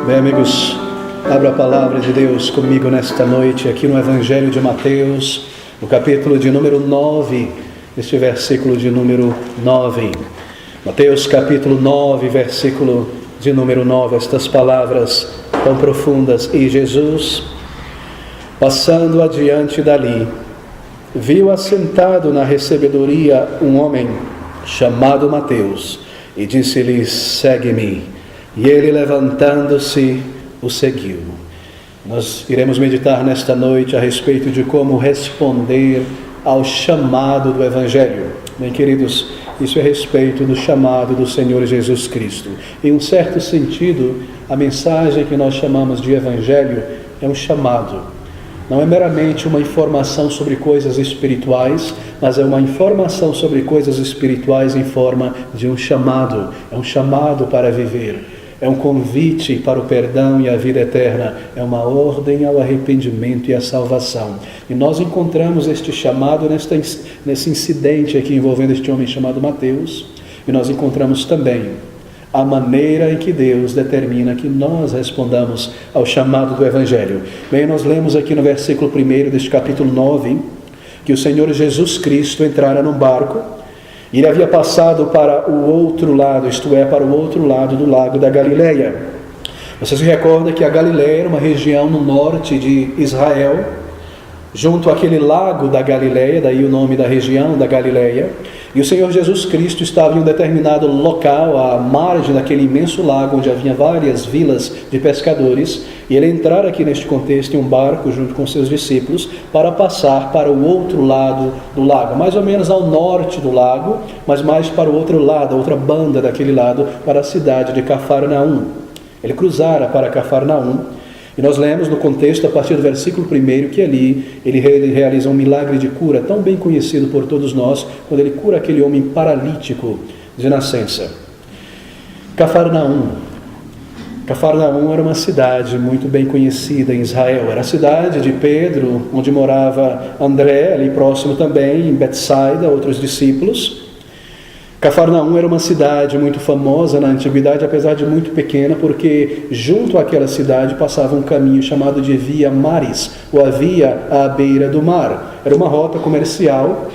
Bem, amigos, abra a palavra de Deus comigo nesta noite, aqui no Evangelho de Mateus, no capítulo de número 9, este versículo de número 9. Mateus capítulo 9, versículo de número 9, estas palavras tão profundas. E Jesus, passando adiante dali, viu assentado na recebedoria um homem chamado Mateus, e disse-lhe: segue-me. E ele, levantando-se, o seguiu. Nós iremos meditar nesta noite a respeito de como responder ao chamado do Evangelho. Bem, queridos, isso é a respeito do chamado do Senhor Jesus Cristo. Em um certo sentido, a mensagem que nós chamamos de Evangelho é um chamado. Não é meramente uma informação sobre coisas espirituais, mas é uma informação sobre coisas espirituais em forma de um chamado. É um chamado para viver. É um convite para o perdão e a vida eterna. É uma ordem ao arrependimento e à salvação. E nós encontramos este chamado nesse incidente aqui envolvendo este homem chamado Mateus. E nós encontramos também a maneira em que Deus determina que nós respondamos ao chamado do Evangelho. Bem, nós lemos aqui no versículo 1 deste capítulo 9, que o Senhor Jesus Cristo entrara num barco, e ele havia passado para o outro lado, isto é, para o outro lado do lago da Galileia. Você se recorda que a Galileia era uma região no norte de Israel, junto àquele lago da Galileia, daí o nome da região da Galileia. E o Senhor Jesus Cristo estava em um determinado local, à margem daquele imenso lago, onde havia várias vilas de pescadores, e ele entrara aqui neste contexto em um barco junto com seus discípulos para passar para o outro lado do lago, mais ou menos ao norte do lago, mas mais para o outro lado, a outra banda daquele lado, para a cidade de Cafarnaum. Ele cruzara para Cafarnaum. E nós lemos no contexto, a partir do versículo 1, que ali ele realiza um milagre de cura, tão bem conhecido por todos nós, quando ele cura aquele homem paralítico de nascença. Cafarnaum era uma cidade muito bem conhecida em Israel. Era a cidade de Pedro, onde morava André, ali próximo também, em Betsaida, outros discípulos. Cafarnaum era uma cidade muito famosa na antiguidade, apesar de muito pequena, porque junto àquela cidade passava um caminho chamado de Via Maris, ou a via à beira do mar. Era uma rota comercial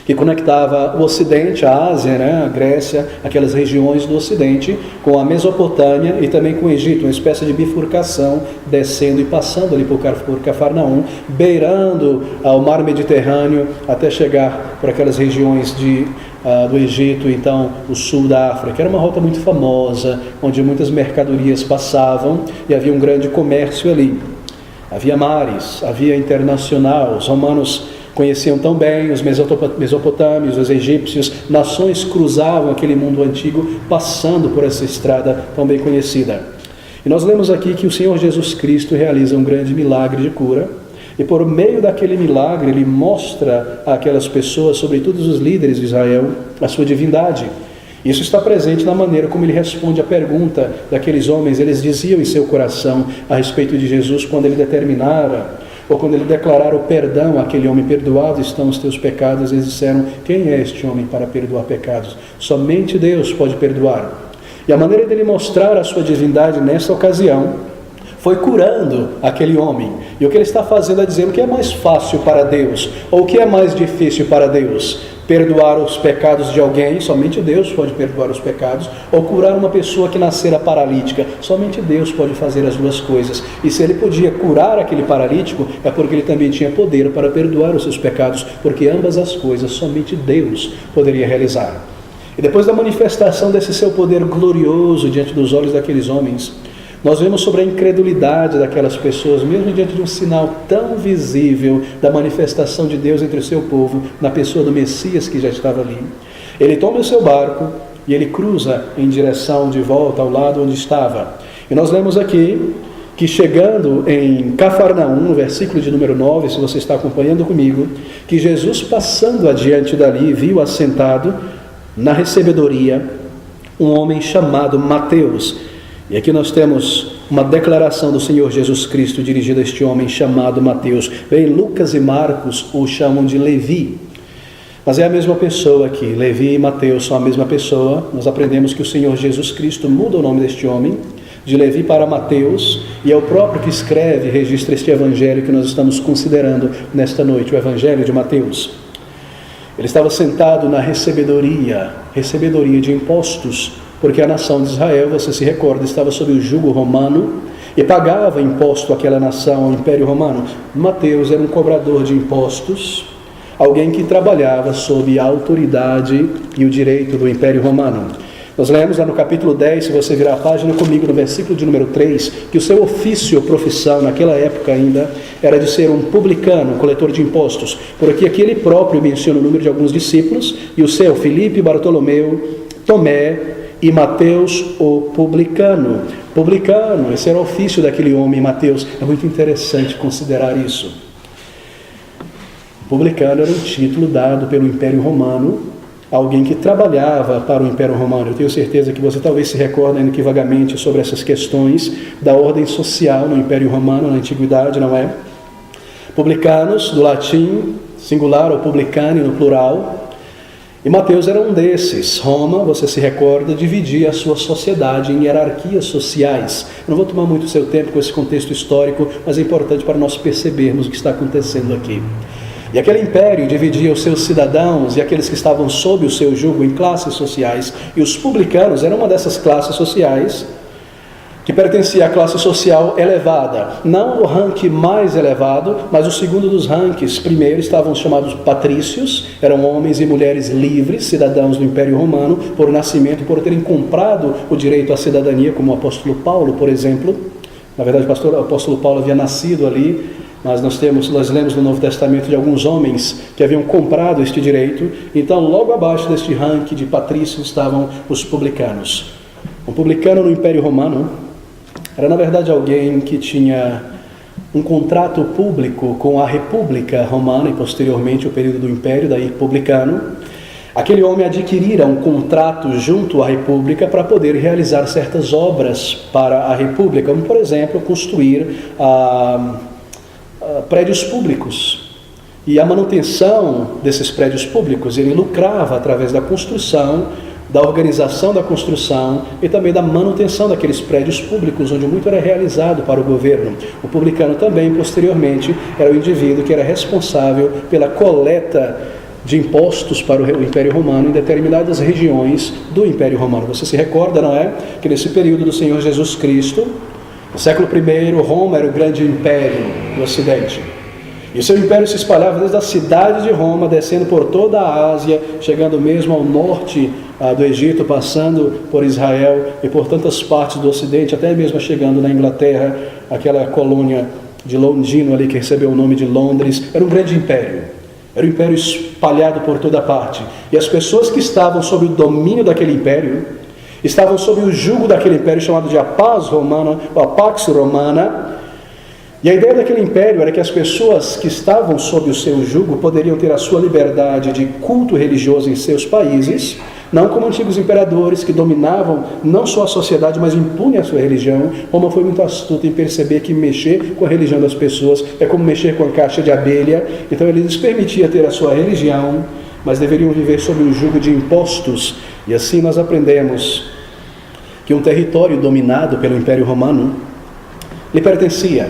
que conectava o Ocidente, a Ásia, a Grécia, aquelas regiões do Ocidente, com a Mesopotâmia e também com o Egito, uma espécie de bifurcação, descendo e passando ali por Cafarnaum, beirando ao mar Mediterrâneo, até chegar por aquelas regiões do Egito, então o sul da África. Era uma rota muito famosa, onde muitas mercadorias passavam e havia um grande comércio ali. Havia mares, havia internacional, os romanos conheciam tão bem, os mesopotâmios, os egípcios, nações cruzavam aquele mundo antigo, passando por essa estrada tão bem conhecida. E nós lemos aqui que o Senhor Jesus Cristo realiza um grande milagre de cura, e por meio daquele milagre ele mostra àquelas pessoas, sobretudo os líderes de Israel, a sua divindade. Isso está presente na maneira como ele responde à pergunta daqueles homens. Eles diziam em seu coração a respeito de Jesus quando ele determinara, ou quando ele declarara o perdão àquele homem: perdoados estão os teus pecados. Eles disseram: quem é este homem para perdoar pecados? Somente Deus pode perdoar. E a maneira dele mostrar a sua divindade nessa ocasião foi curando aquele homem. E o que ele está fazendo é dizendo: o que é mais fácil para Deus? Ou o que é mais difícil para Deus? Perdoar os pecados de alguém? Somente Deus pode perdoar os pecados. Ou curar uma pessoa que nascera paralítica? Somente Deus pode fazer as duas coisas. E se ele podia curar aquele paralítico, é porque ele também tinha poder para perdoar os seus pecados, porque ambas as coisas somente Deus poderia realizar. E depois da manifestação desse seu poder glorioso diante dos olhos daqueles homens, nós vemos sobre a incredulidade daquelas pessoas, mesmo diante de um sinal tão visível da manifestação de Deus entre o seu povo, na pessoa do Messias que já estava ali. Ele toma o seu barco e ele cruza em direção de volta ao lado onde estava. E nós lemos aqui que, chegando em Cafarnaum, no versículo de número 9, se você está acompanhando comigo, que Jesus, passando adiante dali, viu assentado na recebedoria um homem chamado Mateus. E aqui nós temos uma declaração do Senhor Jesus Cristo dirigida a este homem chamado Mateus. Bem, Lucas e Marcos o chamam de Levi. Mas é a mesma pessoa aqui. Levi e Mateus são a mesma pessoa. Nós aprendemos que o Senhor Jesus Cristo muda o nome deste homem de Levi para Mateus, e é o próprio que escreve e registra este evangelho que nós estamos considerando nesta noite, o evangelho de Mateus. Ele estava sentado na recebedoria de impostos, porque a nação de Israel, você se recorda, estava sob o jugo romano e pagava imposto àquela nação, ao Império Romano. Mateus era um cobrador de impostos, alguém que trabalhava sob a autoridade e o direito do Império Romano. Nós lemos lá no capítulo 10, se você virar a página comigo, no versículo de número 3, que o seu ofício ou profissão, naquela época ainda, era de ser um publicano, um coletor de impostos. Por aqui ele próprio menciona o número de alguns discípulos, e o seu, Filipe, Bartolomeu, Tomé e Mateus, o publicano. Publicano, esse era o ofício daquele homem, Mateus. É muito interessante considerar isso. Publicano era um título dado pelo Império Romano, alguém que trabalhava para o Império Romano. Eu tenho certeza que você talvez se recorde ainda que vagamente sobre essas questões da ordem social no Império Romano, na Antiguidade, não é? Publicanos, do latim, singular, ou publicani, no plural. E Mateus era um desses. Roma, você se recorda, dividia a sua sociedade em hierarquias sociais. Eu não vou tomar muito seu tempo com esse contexto histórico, mas é importante para nós percebermos o que está acontecendo aqui. E aquele império dividia os seus cidadãos e aqueles que estavam sob o seu jugo em classes sociais. E os publicanos eram uma dessas classes sociais que pertencia à classe social elevada. Não o ranking mais elevado, mas o segundo dos rankings. Primeiro estavam os chamados patrícios, eram homens e mulheres livres, cidadãos do Império Romano, por nascimento, por terem comprado o direito à cidadania, como o apóstolo Paulo, por exemplo. Na verdade, o apóstolo Paulo havia nascido ali, mas nós lemos no Novo Testamento de alguns homens que haviam comprado este direito. Então, logo abaixo deste ranking de patrícios estavam os publicanos. Um publicano no Império Romano era, na verdade, alguém que tinha um contrato público com a República Romana e, posteriormente, o período do Império, daí publicano. Aquele homem adquirira um contrato junto à República para poder realizar certas obras para a República, como, por exemplo, construir prédios públicos. E a manutenção desses prédios públicos, ele lucrava através da construção, da organização da construção e também da manutenção daqueles prédios públicos, onde muito era realizado para o governo. O publicano também, posteriormente, era o indivíduo que era responsável pela coleta de impostos para o Império Romano em determinadas regiões do Império Romano. Você se recorda, não é? Que nesse período do Senhor Jesus Cristo, no século I, Roma era o grande império do Ocidente. E o seu império se espalhava desde a cidade de Roma, descendo por toda a Ásia, chegando mesmo ao norte do Egito, passando por Israel e por tantas partes do Ocidente, até mesmo chegando na Inglaterra, aquela colônia de Londino ali que recebeu o nome de Londres. Era um grande império. Era um império espalhado por toda parte. E as pessoas que estavam sob o domínio daquele império estavam sob o jugo daquele império chamado de a Paz Romana, ou a Pax Romana. E a ideia daquele império era que as pessoas que estavam sob o seu jugo poderiam ter a sua liberdade de culto religioso em seus países, não como antigos imperadores que dominavam não só a sociedade, mas impunham a sua religião. Roma foi muito astuta em perceber que mexer com a religião das pessoas é como mexer com a caixa de abelha. Então ele lhes permitia ter a sua religião, mas deveriam viver sob o jugo de impostos. E assim nós aprendemos que um território dominado pelo Império Romano lhe pertencia.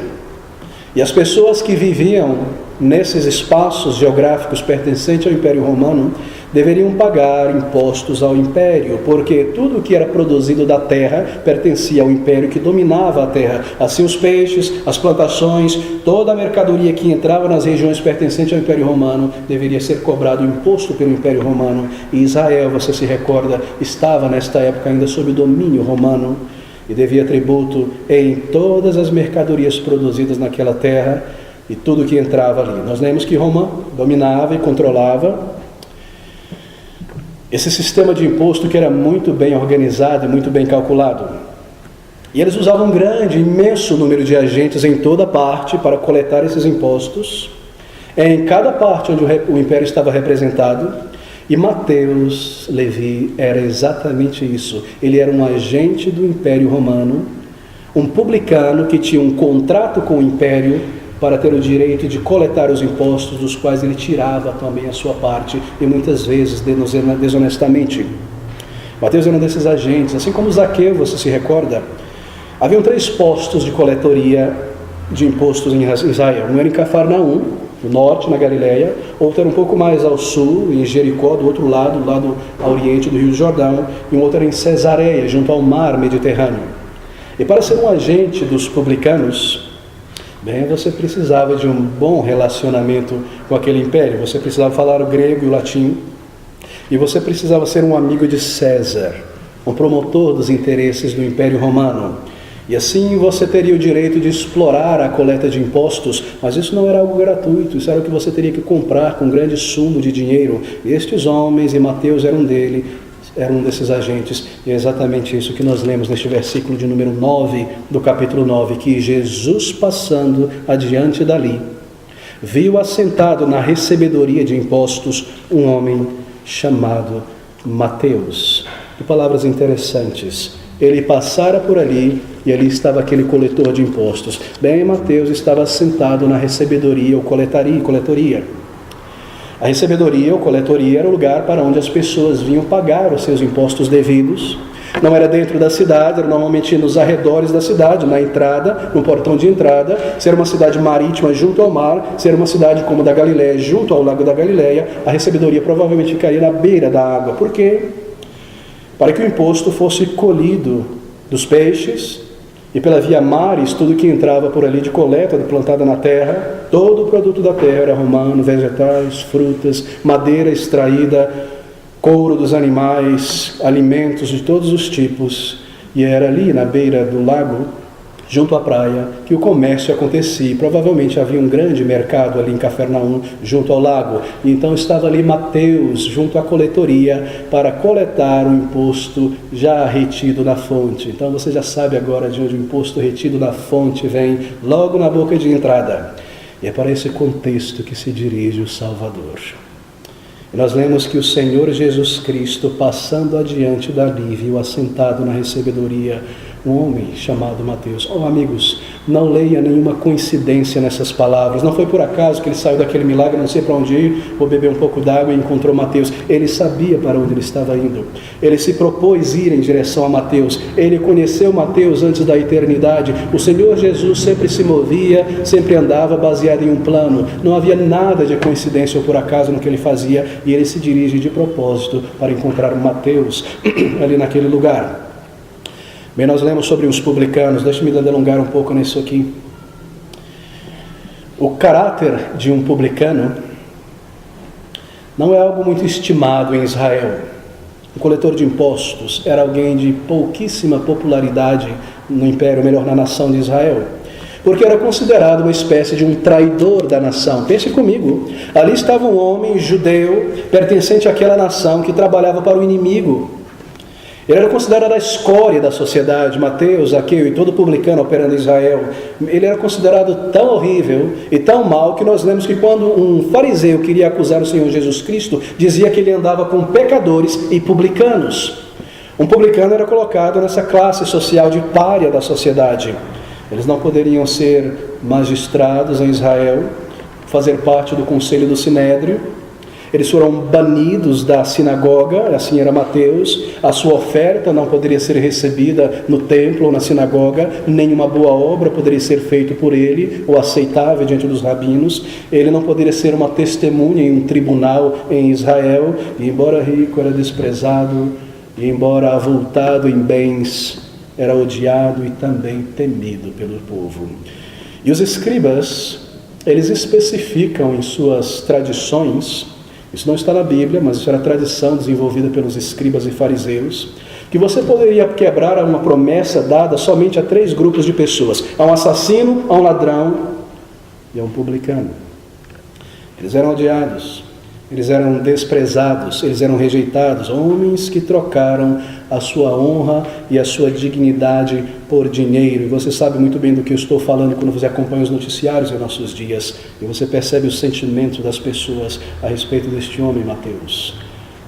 E as pessoas que viviam nesses espaços geográficos pertencentes ao Império Romano deveriam pagar impostos ao Império, porque tudo o que era produzido da terra pertencia ao Império que dominava a terra. Assim os peixes, as plantações, toda a mercadoria que entrava nas regiões pertencentes ao Império Romano deveria ser cobrado imposto pelo Império Romano. E Israel, você se recorda, estava nesta época ainda sob o domínio romano e devia tributo em todas as mercadorias produzidas naquela terra e tudo que entrava ali. Nós lemos que Roma dominava e controlava esse sistema de imposto que era muito bem organizado e muito bem calculado. E eles usavam um grande, imenso número de agentes em toda parte para coletar esses impostos, em cada parte onde o império estava representado. E Mateus, Levi, era exatamente isso. Ele era um agente do Império Romano, um publicano que tinha um contrato com o Império para ter o direito de coletar os impostos, dos quais ele tirava também a sua parte, e muitas vezes desonestamente. Mateus era um desses agentes, assim como Zaqueu, você se recorda? Haviam 3 postos de coletoria de impostos em Israel. Um era em Cafarnaum, no norte, na Galileia, outro era um pouco mais ao sul, em Jericó, do outro lado, lado a oriente do Rio Jordão, e um outro era em Cesareia, junto ao mar Mediterrâneo. E para ser um agente dos publicanos, bem, você precisava de um bom relacionamento com aquele império, você precisava falar o grego e o latim, e você precisava ser um amigo de César, um promotor dos interesses do Império Romano. E assim você teria o direito de explorar a coleta de impostos, mas isso não era algo gratuito, isso era o que você teria que comprar com grande sumo de dinheiro. E estes homens, e Mateus era um desses agentes, e é exatamente isso que nós lemos neste versículo de número 9 do capítulo 9, que Jesus, passando adiante dali, viu assentado na recebedoria de impostos um homem chamado Mateus. Que palavras interessantes. Ele passara por ali e ali estava aquele coletor de impostos. Bem, Mateus estava sentado na recebedoria ou coletoria. A recebedoria ou coletoria era o lugar para onde as pessoas vinham pagar os seus impostos devidos. Não era dentro da cidade, era normalmente nos arredores da cidade, na entrada, no portão de entrada. Se era uma cidade marítima junto ao mar, se era uma cidade como a da Galileia, junto ao lago da Galileia, a recebedoria provavelmente ficaria na beira da água. Por quê? Para que o imposto fosse colhido dos peixes e pela via mares, tudo que entrava por ali de coleta plantada na terra, todo o produto da terra era romano, vegetais, frutas, madeira extraída, couro dos animais, alimentos de todos os tipos. E era ali na beira do lago, junto à praia, que o comércio acontecia. E provavelmente havia um grande mercado ali em Cafarnaum, junto ao lago. E então estava ali Mateus, junto à coletoria, para coletar o imposto já retido na fonte. Então você já sabe agora de onde o imposto retido na fonte vem, logo na boca de entrada. E é para esse contexto que se dirige o Salvador. E nós lemos que o Senhor Jesus Cristo, passando adiante dali, viu assentado na recebedoria um homem chamado Mateus. Oh, amigos, não leia nenhuma coincidência nessas palavras. Não foi por acaso que ele saiu daquele milagre, não sei para onde ir, vou beber um pouco d'água e encontrou Mateus. Ele sabia para onde ele estava indo. Ele se propôs ir em direção a Mateus. Ele conheceu Mateus antes da eternidade. O Senhor Jesus sempre se movia, sempre andava baseado em um plano. Não havia nada de coincidência ou por acaso no que ele fazia. E ele se dirige de propósito para encontrar Mateus ali naquele lugar. Bem, nós lemos sobre os publicanos. Deixa-me delongar um pouco nisso aqui. O caráter de um publicano não é algo muito estimado em Israel. O coletor de impostos era alguém de pouquíssima popularidade no império, melhor, na nação de Israel, porque era considerado uma espécie de um traidor da nação. Pense comigo, ali estava um homem judeu, pertencente àquela nação, que trabalhava para o inimigo. Ele era considerado a escória da sociedade. Mateus, Zaqueu e todo publicano operando em Israel, ele era considerado tão horrível e tão mau que nós lemos que quando um fariseu queria acusar o Senhor Jesus Cristo, dizia que ele andava com pecadores e publicanos. Um publicano era colocado nessa classe social de pária da sociedade. Eles não poderiam ser magistrados em Israel, fazer parte do conselho do Sinédrio. Eles foram banidos da sinagoga, assim era Mateus. A sua oferta não poderia ser recebida no templo ou na sinagoga. Nenhuma boa obra poderia ser feita por ele ou aceitável diante dos rabinos. Ele não poderia ser uma testemunha em um tribunal em Israel. E embora rico, era desprezado. E embora avultado em bens, era odiado e também temido pelo povo. E os escribas, eles especificam em suas tradições, isso não está na Bíblia, mas isso era tradição desenvolvida pelos escribas e fariseus, que você poderia quebrar uma promessa dada somente a 3 grupos de pessoas: a um assassino, a um ladrão e a um publicano. Eles eram odiados, eles eram desprezados, eles eram rejeitados, homens que trocaram a sua honra e a sua dignidade por dinheiro. E você sabe muito bem do que eu estou falando quando você acompanha os noticiários em nossos dias, e você percebe o sentimento das pessoas a respeito deste homem, Mateus.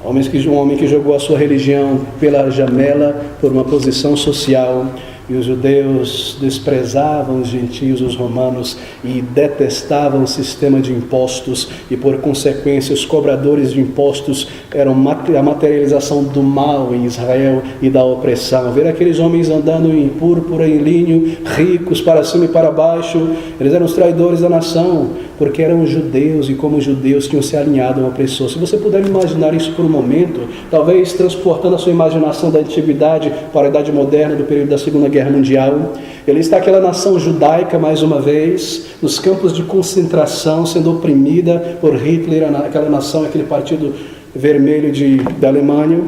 Um homem que jogou a sua religião pela janela, por uma posição social, E os judeus desprezavam os gentios, os romanos, e detestavam o sistema de impostos, e por consequência os cobradores de impostos eram a materialização do mal em Israel e da opressão. Ver aqueles homens andando em púrpura, em linho, ricos para cima e para baixo, eles eram os traidores da nação, porque eram judeus, e como judeus tinham se alinhado ao opressor. Se você puder imaginar isso por um momento, talvez transportando a sua imaginação da antiguidade para a idade moderna, do período da Segunda Guerra Mundial, ele está aquela nação judaica, mais uma vez, nos campos de concentração, sendo oprimida por Hitler, aquela nação, aquele partido vermelho da Alemanha,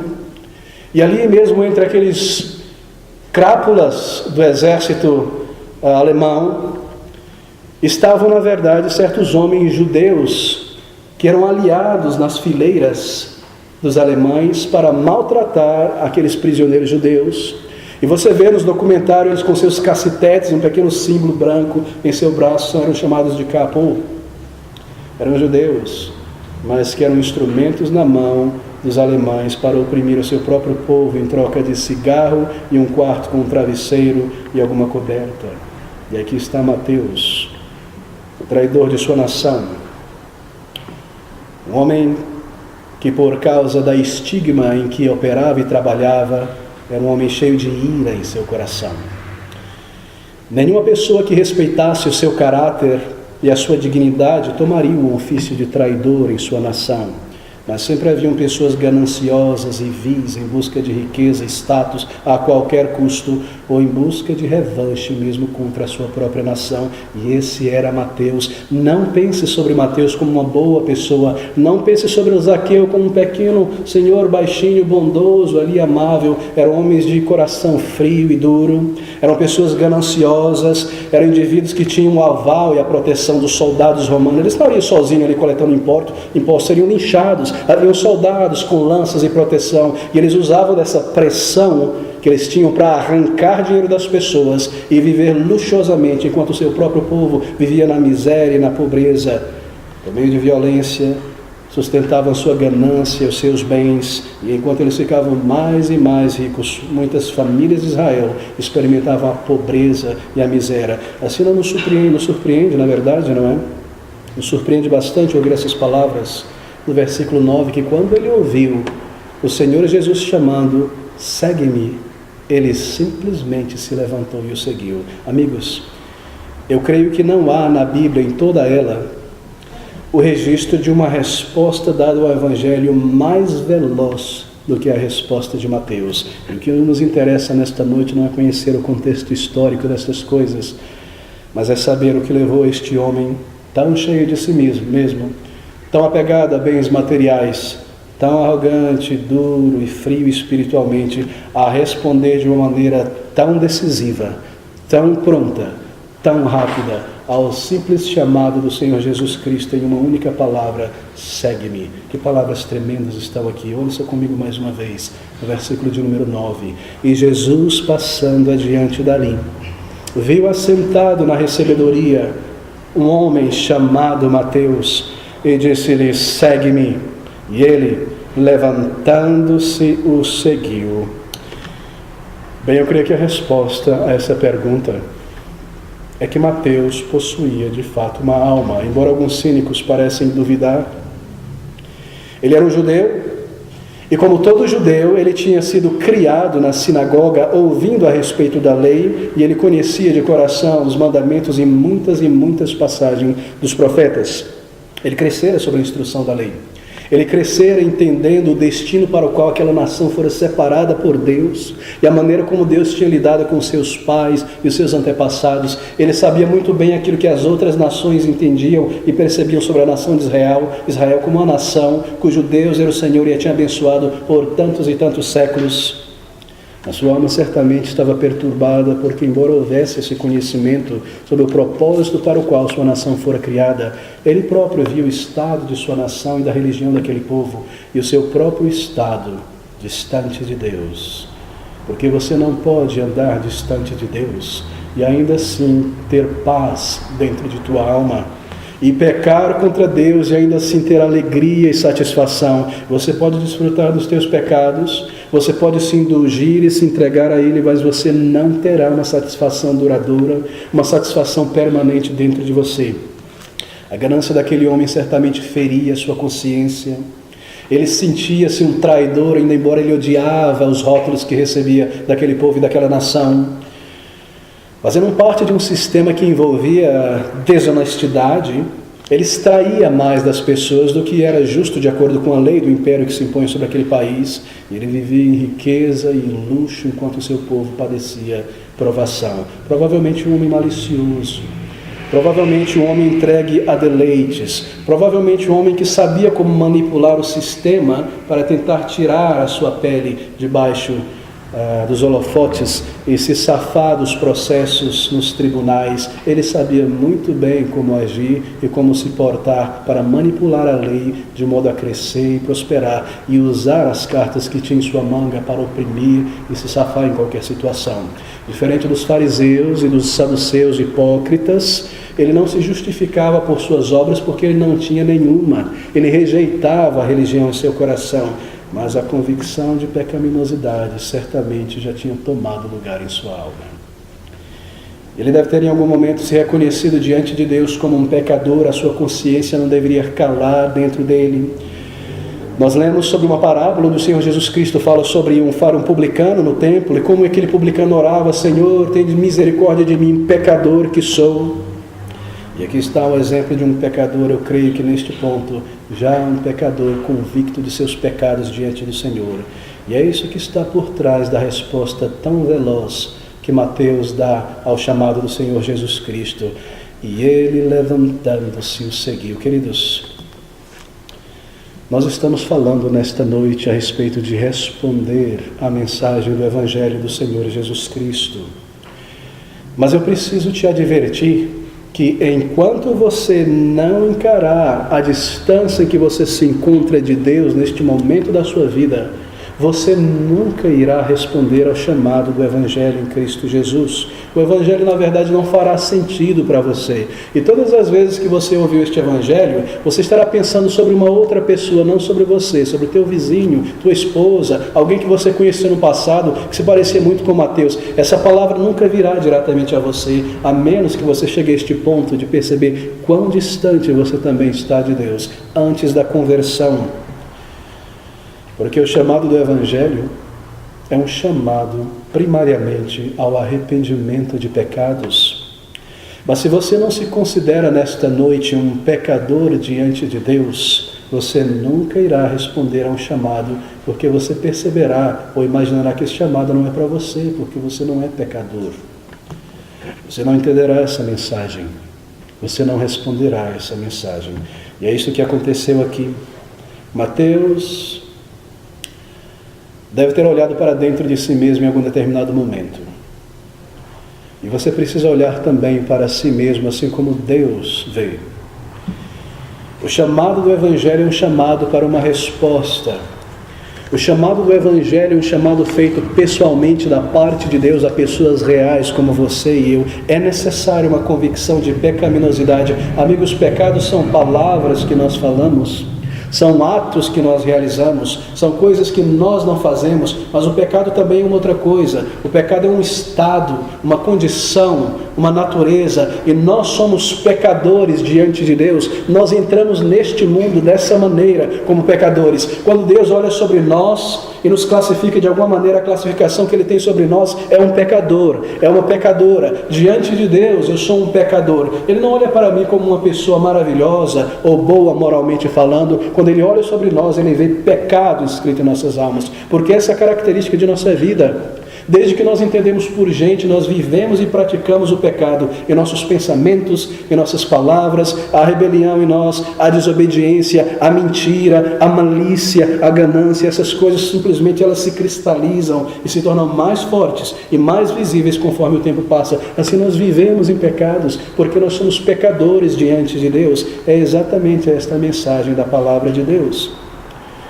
e ali mesmo entre aqueles crápulas do exército alemão, estavam na verdade certos homens judeus que eram aliados nas fileiras dos alemães para maltratar aqueles prisioneiros judeus. E você vê nos documentários eles com seus cacetetes, um pequeno símbolo branco em seu braço, eram chamados de capo. Eram judeus, mas que eram instrumentos na mão dos alemães para oprimir o seu próprio povo em troca de cigarro e um quarto com um travesseiro e alguma coberta. E aqui está Mateus, o traidor de sua nação, um homem que por causa da estigma em que operava e trabalhava, era um homem cheio de ira em seu coração. Nenhuma pessoa que respeitasse o seu caráter e a sua dignidade tomaria o ofício de traidor em sua nação. Mas sempre haviam pessoas gananciosas e vis em busca de riqueza e status a qualquer custo, ou em busca de revanche mesmo contra a sua própria nação. E esse era Mateus. Não pense sobre Mateus como uma boa pessoa. Não pense sobre o Zaqueu como um pequeno senhor baixinho, bondoso, ali amável. Eram homens de coração frio e duro. Eram pessoas gananciosas. Eram indivíduos que tinham o aval e a proteção dos soldados romanos. Eles não iriam sozinhos ali coletando impostos, seriam linchados. Haviam soldados com lanças e proteção, e eles usavam dessa pressão que eles tinham para arrancar dinheiro das pessoas e viver luxuosamente, enquanto o seu próprio povo vivia na miséria e na pobreza. Por meio de violência, sustentavam a sua ganância, os seus bens, e enquanto eles ficavam mais e mais ricos, muitas famílias de Israel experimentavam a pobreza e a miséria. Assim não nos surpreende, na verdade, não é? Nos surpreende bastante ouvir essas palavras no versículo 9, que quando ele ouviu o Senhor Jesus chamando, segue-me, ele simplesmente se levantou e o seguiu. Amigos, eu creio que não há na Bíblia, em toda ela, o registro de uma resposta dada ao Evangelho mais veloz do que a resposta de Mateus. E o que nos interessa nesta noite não é conhecer o contexto histórico dessas coisas, mas é saber o que levou este homem tão cheio de si mesmo, tão apegado a bens materiais, tão arrogante, duro e frio espiritualmente, a responder de uma maneira tão decisiva, tão pronta, tão rápida, ao simples chamado do Senhor Jesus Cristo em uma única palavra: segue-me. Que palavras tremendas estão aqui. Ouça comigo mais uma vez, no versículo de número 9. E Jesus, passando adiante dali, viu assentado na recebedoria um homem chamado Mateus, e disse-lhe: segue-me. E ele, levantando-se, o seguiu. Bem, eu creio que a resposta a essa pergunta é que Mateus possuía de fato uma alma, embora alguns cínicos parecem duvidar. Ele era um judeu, e como todo judeu, ele tinha sido criado na sinagoga, ouvindo a respeito da lei, e ele conhecia de coração os mandamentos e muitas passagens dos profetas. Ele crescera sob a instrução da lei. Ele crescera entendendo o destino para o qual aquela nação fora separada por Deus e a maneira como Deus tinha lidado com seus pais e os seus antepassados. Ele sabia muito bem aquilo que as outras nações entendiam e percebiam sobre a nação de Israel. Israel como uma nação cujo Deus era o Senhor e a tinha abençoado por tantos e tantos séculos. A sua alma certamente estava perturbada, porque embora houvesse esse conhecimento sobre o propósito para o qual sua nação fora criada, ele próprio via o estado de sua nação e da religião daquele povo, e o seu próprio estado distante de Deus. Porque você não pode andar distante de Deus e ainda assim ter paz dentro de tua alma, e pecar contra Deus e ainda assim ter alegria e satisfação. Você pode desfrutar dos teus pecados, Você pode se indulgir e se entregar a Ele, mas você não terá uma satisfação duradoura, uma satisfação permanente dentro de você. A ganância daquele homem certamente feria a sua consciência. Ele sentia-se um traidor, ainda embora ele odiava os rótulos que recebia daquele povo e daquela nação. Fazendo parte de um sistema que envolvia desonestidade, ele extraía mais das pessoas do que era justo de acordo com a lei do império que se impõe sobre aquele país. Ele vivia em riqueza e em luxo enquanto o seu povo padecia provação. Provavelmente um homem malicioso. Provavelmente um homem entregue a deleites, provavelmente um homem que sabia como manipular o sistema para tentar tirar a sua pele debaixo dos holofotes e se safar dos processos nos tribunais. Ele sabia muito bem como agir e como se portar para manipular a lei de modo a crescer e prosperar e usar as cartas que tinha em sua manga para oprimir e se safar em qualquer situação. Diferente dos fariseus e dos saduceus hipócritas, ele não se justificava por suas obras porque ele não tinha nenhuma. Ele rejeitava a religião em seu coração, mas a convicção de pecaminosidade certamente já tinha tomado lugar em sua alma. Ele deve ter em algum momento se reconhecido diante de Deus como um pecador, a sua consciência não deveria calar dentro dele. Nós lemos sobre uma parábola onde o Senhor Jesus Cristo fala sobre um publicano no templo e como aquele publicano orava: Senhor, tem misericórdia de mim, pecador que sou. E aqui está o exemplo de um pecador. Eu creio que neste ponto já um pecador convicto de seus pecados diante do Senhor. E é isso que está por trás da resposta tão veloz que Mateus dá ao chamado do Senhor Jesus Cristo. E ele, levantando-se, o seguiu. Queridos, nós estamos falando nesta noite a respeito de responder à mensagem do Evangelho do Senhor Jesus Cristo. Mas eu preciso te advertir que enquanto você não encarar a distância em que você se encontra de Deus neste momento da sua vida, você nunca irá responder ao chamado do Evangelho em Cristo Jesus. O Evangelho, na verdade, não fará sentido para você. E todas as vezes que você ouviu este Evangelho, você estará pensando sobre uma outra pessoa, não sobre você, sobre o teu vizinho, tua esposa, alguém que você conheceu no passado, que se parecia muito com Mateus. Essa palavra nunca virá diretamente a você, a menos que você chegue a este ponto de perceber quão distante você também está de Deus, antes da conversão. Porque o chamado do Evangelho é um chamado primariamente ao arrependimento de pecados. Mas se você não se considera nesta noite um pecador diante de Deus, você nunca irá responder a um chamado, porque você perceberá ou imaginará que esse chamado não é para você, porque você não é pecador. Você não entenderá essa mensagem, você não responderá a essa mensagem. E é isso que aconteceu aqui. Mateus deve ter olhado para dentro de si mesmo em algum determinado momento. E você precisa olhar também para si mesmo, assim como Deus vê. O chamado do Evangelho é um chamado para uma resposta. O chamado do Evangelho é um chamado feito pessoalmente da parte de Deus a pessoas reais como você e eu. É necessário uma convicção de pecaminosidade. Amigos, pecados são palavras que nós falamos, são atos que nós realizamos, são coisas que nós não fazemos, mas o pecado também é uma outra coisa. O pecado é um estado, uma condição, uma natureza, e nós somos pecadores diante de Deus. Nós entramos neste mundo dessa maneira, como pecadores. Quando Deus olha sobre nós e nos classifica de alguma maneira, a classificação que Ele tem sobre nós é um pecador, é uma pecadora. Diante de Deus, eu sou um pecador. Ele não olha para mim como uma pessoa maravilhosa ou boa moralmente falando. Quando Ele olha sobre nós, Ele vê pecado escrito em nossas almas, porque essa é a característica de nossa vida. Desde que nós entendemos por gente, nós vivemos e praticamos o pecado em nossos pensamentos, em nossas palavras, a rebelião em nós, a desobediência, a mentira, a malícia, a ganância. Essas coisas simplesmente elas se cristalizam e se tornam mais fortes e mais visíveis conforme o tempo passa. Assim nós vivemos em pecados, porque nós somos pecadores diante de Deus. É exatamente esta a mensagem da palavra de Deus.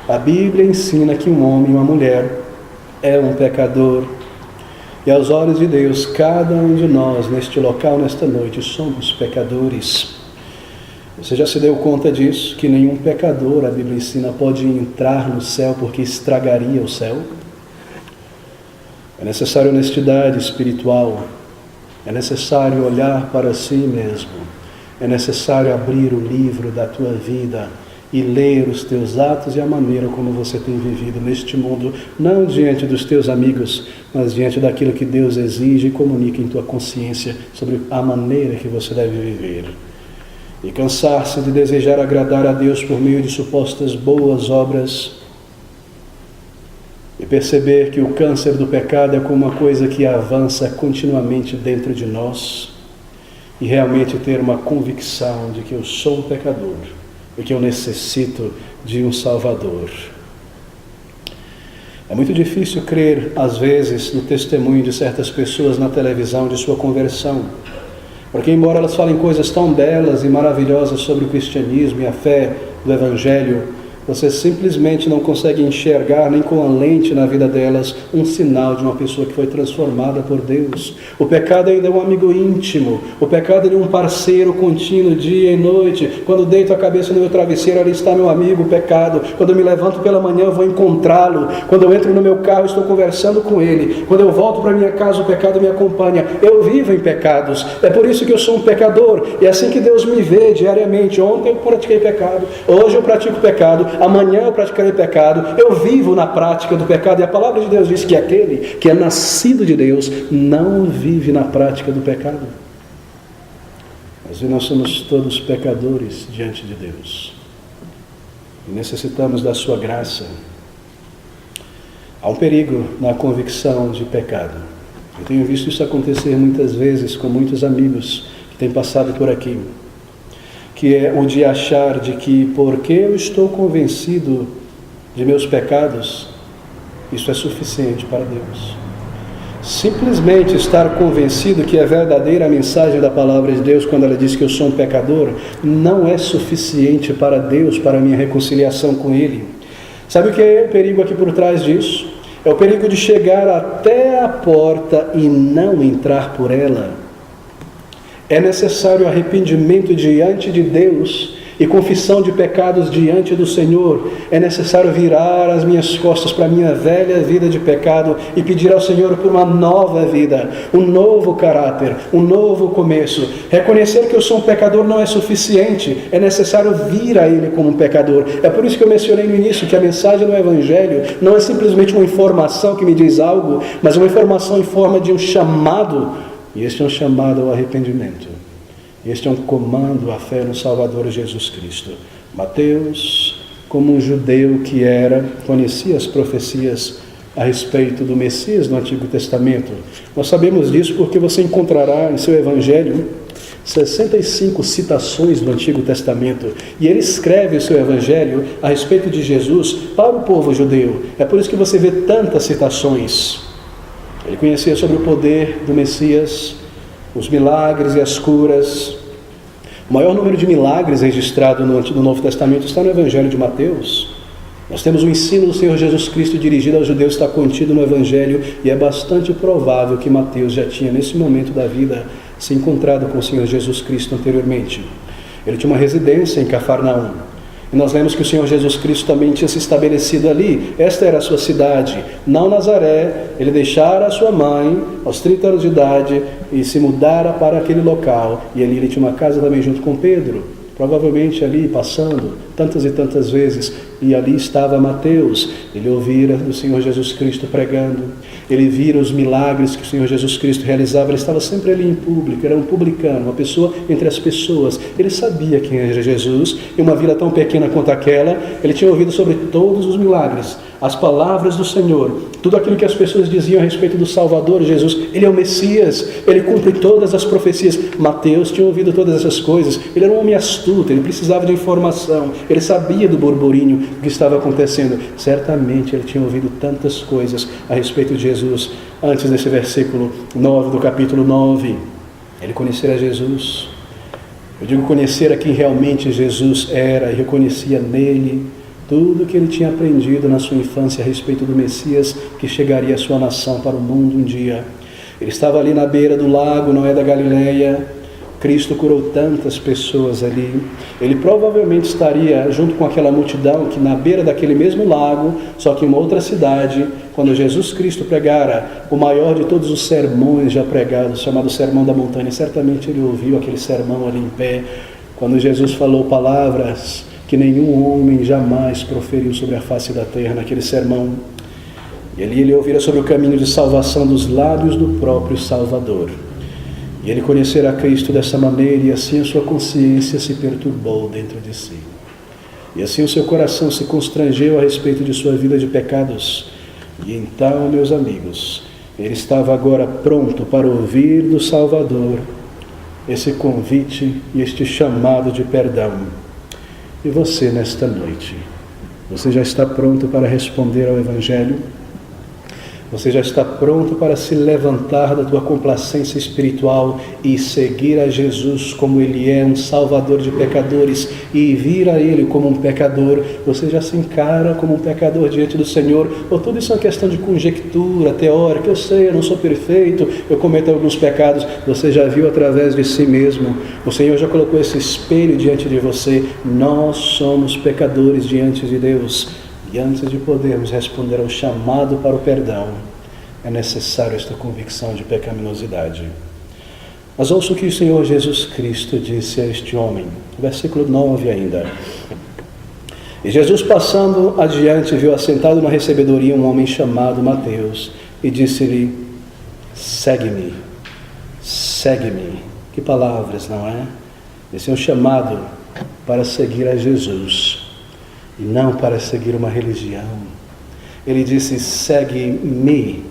A Bíblia ensina que um homem e uma mulher é um pecador. E aos olhos de Deus, cada um de nós, neste local, nesta noite, somos pecadores. Você já se deu conta disso? Que nenhum pecador, a Bíblia ensina, pode entrar no céu porque estragaria o céu? É necessário honestidade espiritual. É necessário olhar para si mesmo. É necessário abrir o livro da tua vida e ler os teus atos e a maneira como você tem vivido neste mundo, não diante dos teus amigos, mas diante daquilo que Deus exige e comunica em tua consciência sobre a maneira que você deve viver. E cansar-se de desejar agradar a Deus por meio de supostas boas obras e perceber que o câncer do pecado é como uma coisa que avança continuamente dentro de nós e realmente ter uma convicção de que eu sou um pecador e que eu necessito de um Salvador. É muito difícil crer, às vezes, no testemunho de certas pessoas na televisão de sua conversão, porque embora elas falem coisas tão belas e maravilhosas sobre o cristianismo e a fé do Evangelho, você simplesmente não consegue enxergar nem com a lente na vida delas um sinal de uma pessoa que foi transformada por Deus. O pecado ainda é um amigo íntimo. O pecado é um parceiro contínuo, dia e noite. Quando deito a cabeça no meu travesseiro, ali está meu amigo, o pecado. Quando eu me levanto pela manhã, eu vou encontrá-lo. Quando eu entro no meu carro, estou conversando com ele. Quando eu volto para minha casa, o pecado me acompanha. Eu vivo em pecados. É por isso que eu sou um pecador. E é assim que Deus me vê diariamente. Ontem eu pratiquei pecado. Hoje eu pratico pecado. Amanhã eu praticarei pecado. Eu vivo na prática do pecado. E a palavra de Deus diz que aquele que é nascido de Deus não vive na prática do pecado. Mas nós somos todos pecadores diante de Deus. E necessitamos da sua graça. Há um perigo na convicção de pecado. Eu tenho visto isso acontecer muitas vezes com muitos amigos que têm passado por aqui, que é o de achar de que porque eu estou convencido de meus pecados, isso é suficiente para Deus. Simplesmente estar convencido que é verdadeira a mensagem da palavra de Deus quando ela diz que eu sou um pecador, não é suficiente para Deus, para a minha reconciliação com Ele. Sabe o que é o perigo aqui por trás disso? É o perigo de chegar até a porta e não entrar por ela. É necessário arrependimento diante de Deus e confissão de pecados diante do Senhor. É necessário virar as minhas costas para a minha velha vida de pecado e pedir ao Senhor por uma nova vida, um novo caráter, um novo começo. Reconhecer que eu sou um pecador não é suficiente, é necessário vir a Ele como um pecador. É por isso que eu mencionei no início que a mensagem do Evangelho não é simplesmente uma informação que me diz algo, mas uma informação em forma de um chamado. E este é um chamado ao arrependimento. Este é um comando à fé no Salvador Jesus Cristo. Mateus, como um judeu que era, conhecia as profecias a respeito do Messias no Antigo Testamento. Nós sabemos disso porque você encontrará em seu Evangelho 65 citações do Antigo Testamento. E ele escreve o seu Evangelho a respeito de Jesus para o povo judeu. É por isso que você vê tantas citações. Ele conhecia sobre o poder do Messias, os milagres e as curas. O maior número de milagres registrado no Novo Testamento está no Evangelho de Mateus. Nós temos o ensino do Senhor Jesus Cristo dirigido aos judeus, está contido no Evangelho, e é bastante provável que Mateus já tinha, nesse momento da vida, se encontrado com o Senhor Jesus Cristo anteriormente. Ele tinha uma residência em Cafarnaum. E nós lemos que o Senhor Jesus Cristo também tinha se estabelecido ali. Esta era a sua cidade, não Nazaré. Ele deixara a sua mãe aos 30 anos de idade e se mudara para aquele local. E ali ele tinha uma casa também junto com Pedro, provavelmente ali passando tantas e tantas vezes. E ali estava Mateus. Ele ouvira o Senhor Jesus Cristo pregando. Ele vira os milagres que o Senhor Jesus Cristo realizava. Ele estava sempre ali em público, era um publicano, uma pessoa entre as pessoas. Ele sabia quem era Jesus. Em uma vila tão pequena quanto aquela, ele tinha ouvido sobre todos os milagres, as palavras do Senhor, tudo aquilo que as pessoas diziam a respeito do Salvador Jesus. Ele é o Messias, ele cumpre todas as profecias. Mateus tinha ouvido todas essas coisas. Ele era um homem astuto, ele precisava de informação, ele sabia do burburinho que estava acontecendo. Certamente ele tinha ouvido tantas coisas a respeito de Jesus. Antes desse versículo 9 do capítulo 9, ele conhecera Jesus. Eu digo conhecer a quem realmente Jesus era, e reconhecia nele tudo que ele tinha aprendido na sua infância a respeito do Messias que chegaria à sua nação, para o mundo um dia. Ele estava ali na beira do lago, não é da Galileia, Cristo curou tantas pessoas ali. Ele provavelmente estaria junto com aquela multidão que na beira daquele mesmo lago, só que em uma outra cidade, quando Jesus Cristo pregara o maior de todos os sermões já pregados, chamado Sermão da Montanha. Certamente ele ouviu aquele sermão ali em pé, quando Jesus falou palavras que nenhum homem jamais proferiu sobre a face da terra naquele sermão. E ali ele ouvira sobre o caminho de salvação dos lábios do próprio Salvador. E ele conhecerá Cristo dessa maneira, e assim a sua consciência se perturbou dentro de si. E assim o seu coração se constrangeu a respeito de sua vida de pecados. E então, meus amigos, ele estava agora pronto para ouvir do Salvador esse convite e este chamado de perdão. E você, nesta noite, você já está pronto para responder ao Evangelho? Você já está pronto para se levantar da tua complacência espiritual e seguir a Jesus como Ele é, um Salvador de pecadores, e vir a Ele como um pecador? Você já se encara como um pecador diante do Senhor? Ou tudo isso é uma questão de conjectura teórica? Eu sei, eu não sou perfeito, eu cometo alguns pecados. Você já viu através de si mesmo? O Senhor já colocou esse espelho diante de você. Nós somos pecadores diante de Deus. E antes de podermos responder ao chamado para o perdão, é necessário esta convicção de pecaminosidade. Mas ouça o que o Senhor Jesus Cristo disse a este homem, versículo 9 ainda. E Jesus, passando adiante, viu assentado na recebedoria um homem chamado Mateus, e disse-lhe: segue-me, segue-me. Que palavras, não é? Esse é um chamado para seguir a Jesus, e não para seguir uma religião. Ele disse: segue-me,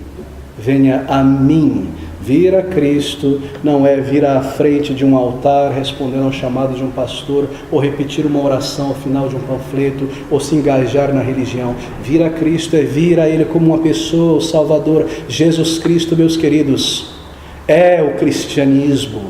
venha a mim. Vir a Cristo não é vir à frente de um altar, responder ao chamado de um pastor, ou repetir uma oração ao final de um panfleto, ou se engajar na religião. Vir a Cristo é vir a Ele como uma pessoa, o Salvador. Jesus Cristo, meus queridos, é o cristianismo.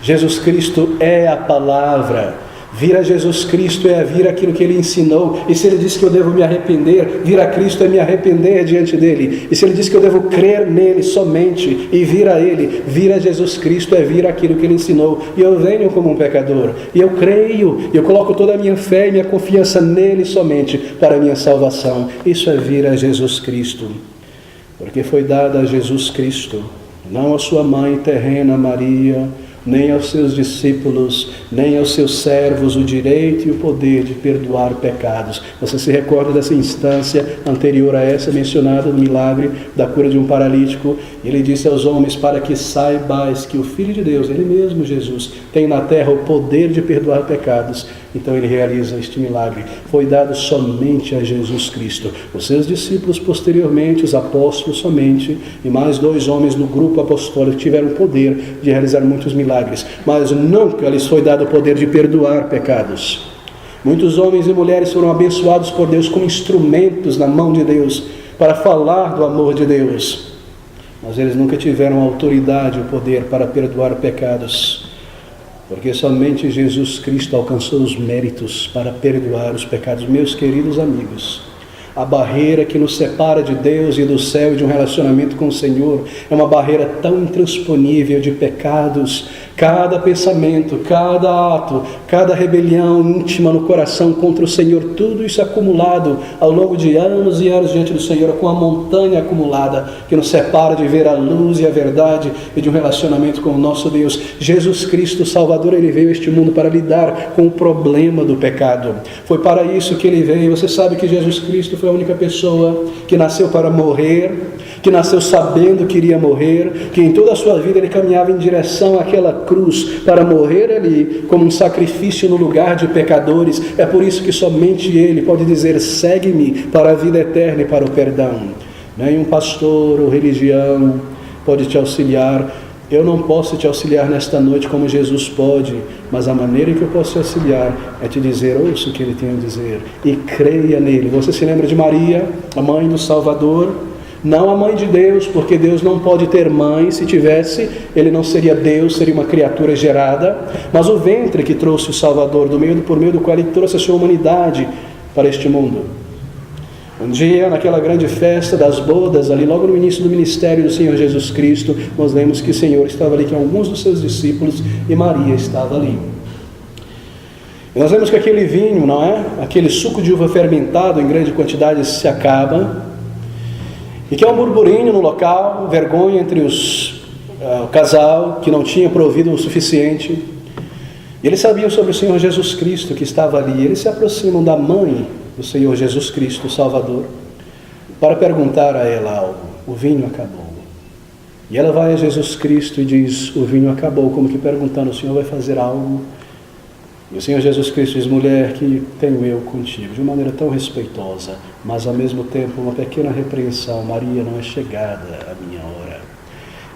Jesus Cristo é a palavra. Vir a Jesus Cristo é vir aquilo que Ele ensinou. E se Ele disse que eu devo me arrepender, vir a Cristo é me arrepender diante dEle. E se Ele disse que eu devo crer nele somente e vir a Ele, vir a Jesus Cristo é vir aquilo que Ele ensinou. E eu venho como um pecador, e eu creio, e eu coloco toda a minha fé e minha confiança nele somente para a minha salvação. Isso é vir a Jesus Cristo. Porque foi dada a Jesus Cristo, não a sua mãe terrena Maria, nem aos seus discípulos, nem aos seus servos, o direito e o poder de perdoar pecados. Você se recorda dessa instância anterior a essa mencionada, no milagre da cura de um paralítico? Ele disse aos homens: para que saibais que o Filho de Deus, Ele mesmo, Jesus, tem na terra o poder de perdoar pecados. Então Ele realiza este milagre. Foi dado somente a Jesus Cristo. Os seus discípulos posteriormente, os apóstolos somente, e mais 2 homens no grupo apostólico tiveram o poder de realizar muitos milagres, mas nunca lhes foi dado o poder de perdoar pecados. Muitos homens e mulheres foram abençoados por Deus como instrumentos na mão de Deus para falar do amor de Deus, mas eles nunca tiveram a autoridade e o poder para perdoar pecados, porque somente Jesus Cristo alcançou os méritos para perdoar os pecados. Meus queridos amigos, a barreira que nos separa de Deus e do céu e de um relacionamento com o Senhor é uma barreira tão intransponível de pecados. Cada pensamento, cada ato, cada rebelião íntima no coração contra o Senhor, tudo isso acumulado ao longo de anos e anos diante do Senhor, com a montanha acumulada que nos separa de ver a luz e a verdade e de um relacionamento com o nosso Deus. Jesus Cristo, o Salvador, Ele veio a este mundo para lidar com o problema do pecado. Foi para isso que Ele veio. Você sabe que Jesus Cristo foi a única pessoa que nasceu para morrer, que nasceu sabendo que iria morrer, que em toda a sua vida Ele caminhava em direção àquela cruz para morrer ali como um sacrifício no lugar de pecadores. É por isso que somente Ele pode dizer: segue-me para a vida eterna e para o perdão. Nenhum pastor ou religião pode te auxiliar. Eu não posso te auxiliar nesta noite como Jesus pode, mas a maneira que eu posso te auxiliar é te dizer: ouça o que Ele tem a dizer e creia nele. Você se lembra de Maria, a mãe do Salvador? Não a mãe de Deus, porque Deus não pode ter mãe. Se tivesse, Ele não seria Deus, seria uma criatura gerada. Mas o ventre que trouxe o Salvador, por meio do qual Ele trouxe a sua humanidade para este mundo. Um dia, naquela grande festa das bodas, ali logo no início do ministério do Senhor Jesus Cristo, nós lemos que o Senhor estava ali com alguns dos seus discípulos e Maria estava ali. E nós vemos que aquele vinho, não é? Aquele suco de uva fermentado em grande quantidade se acaba, e que há um burburinho no local, vergonha entre o casal que não tinha provido o suficiente. E eles sabiam sobre o Senhor Jesus Cristo que estava ali. Eles se aproximam da mãe do Senhor Jesus Cristo, o Salvador, para perguntar a ela algo. O vinho acabou. E ela vai a Jesus Cristo e diz: o vinho acabou, como que perguntando: o Senhor vai fazer algo? E o Senhor Jesus Cristo diz: mulher, que tenho eu contigo? De uma maneira tão respeitosa, mas ao mesmo tempo uma pequena repreensão: Maria, não é chegada a minha hora.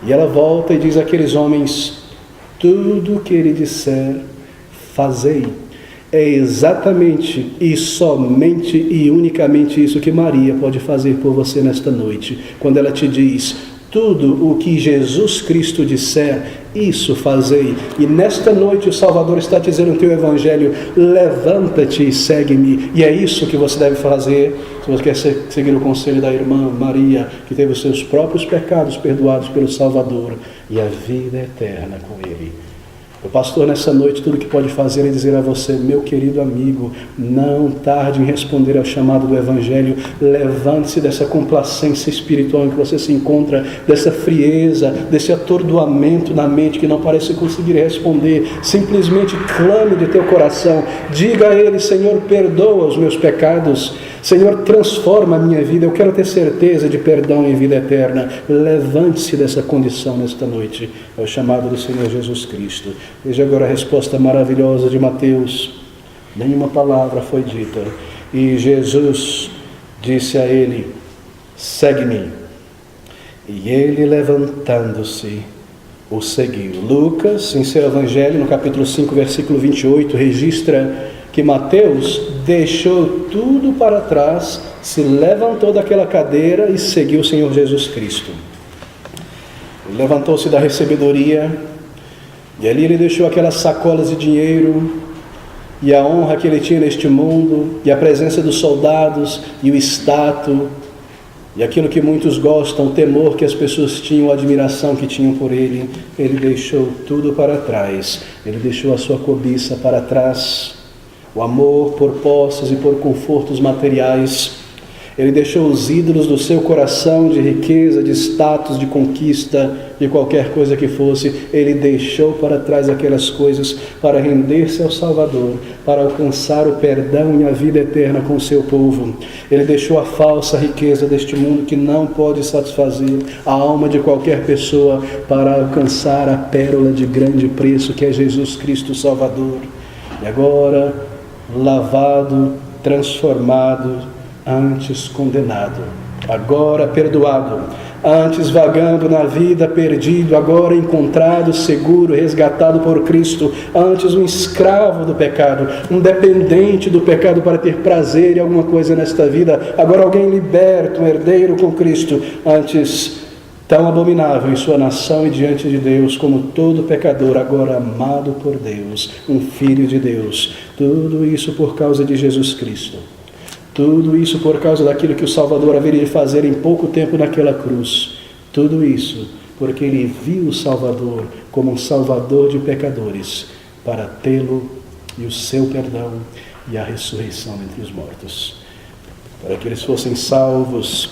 E ela volta e diz àqueles homens: tudo o que ele disser, fazei. É exatamente e somente e unicamente isso que Maria pode fazer por você nesta noite. Quando ela te diz: tudo o que Jesus Cristo disser, isso fazei. E nesta noite o Salvador está te dizendo no teu Evangelho: levanta-te e segue-me. E é isso que você deve fazer se você quer seguir o conselho da irmã Maria, que teve os seus próprios pecados perdoados pelo Salvador e a vida eterna com Ele. O pastor, nessa noite, tudo que pode fazer é dizer a você: meu querido amigo, não tarde em responder ao chamado do Evangelho. Levante-se dessa complacência espiritual em que você se encontra, dessa frieza, desse atordoamento na mente que não parece conseguir responder. Simplesmente clame de teu coração, diga a Ele: Senhor, perdoa os meus pecados, Senhor, transforma a minha vida, eu quero ter certeza de perdão e vida eterna. Levante-se dessa condição nesta noite, é o chamado do Senhor Jesus Cristo. Veja agora a resposta maravilhosa de Mateus. Nenhuma palavra foi dita, e Jesus disse a ele: segue-me. E ele, levantando-se, o seguiu. Lucas, em seu Evangelho, no capítulo 5, versículo 28, registra que Mateus deixou tudo para trás, se levantou daquela cadeira e seguiu o Senhor Jesus Cristo. Ele levantou-se da recebedoria, e ali ele deixou aquelas sacolas de dinheiro, e a honra que ele tinha neste mundo, e a presença dos soldados, e o status, e aquilo que muitos gostam, o temor que as pessoas tinham, a admiração que tinham por ele. Ele deixou tudo para trás, ele deixou a sua cobiça para trás, o amor por posses e por confortos materiais. Ele deixou os ídolos do seu coração de riqueza, de status, de conquista, de qualquer coisa que fosse. Ele deixou para trás aquelas coisas para render-se ao Salvador, para alcançar o perdão e a vida eterna com o seu povo. Ele deixou a falsa riqueza deste mundo que não pode satisfazer a alma de qualquer pessoa, para alcançar a pérola de grande preço que é Jesus Cristo Salvador. E agora, lavado, transformado, antes condenado, agora perdoado, antes vagando na vida, perdido, agora encontrado, seguro, resgatado por Cristo, antes um escravo do pecado, um dependente do pecado para ter prazer em alguma coisa nesta vida, agora alguém liberto, um herdeiro com Cristo, antes tão abominável em sua nação e diante de Deus como todo pecador, agora amado por Deus, um filho de Deus. Tudo isso por causa de Jesus Cristo. Tudo isso por causa daquilo que o Salvador haveria de fazer em pouco tempo naquela cruz. Tudo isso porque ele viu o Salvador como um salvador de pecadores, para tê-lo e o seu perdão e a ressurreição entre os mortos. Para que eles fossem salvos